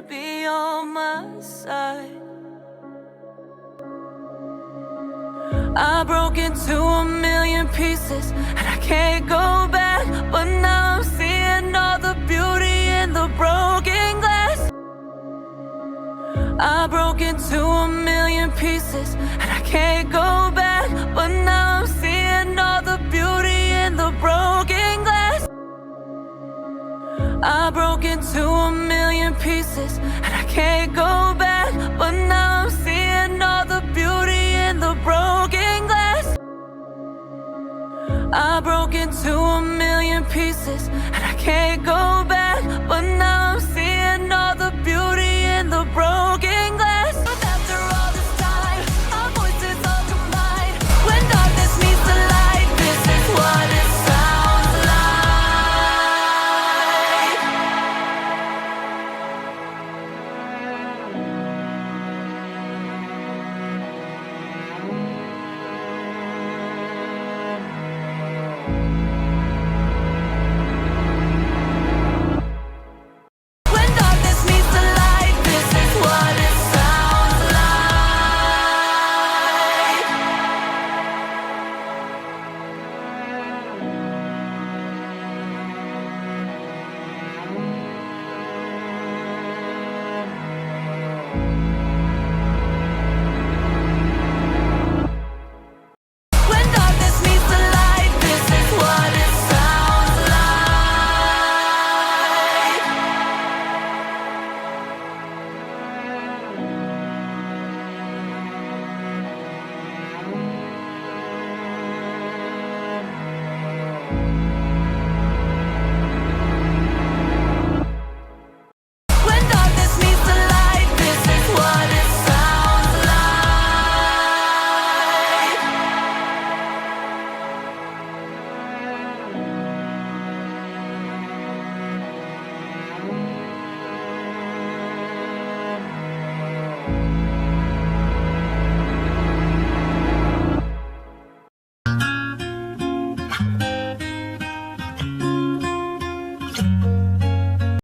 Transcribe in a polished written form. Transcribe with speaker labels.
Speaker 1: be on my side. I broke into a million pieces and I can't go back, but now I'm seeing all the beauty in the broken glass. I broke into a million pieces and I can't go back, but now I'm seeing all the beauty in the broken glass. I broke into a million pieces and I can't go back, but now I'm seeing all the beauty in the broken glass. I broke into a million pieces and I can't go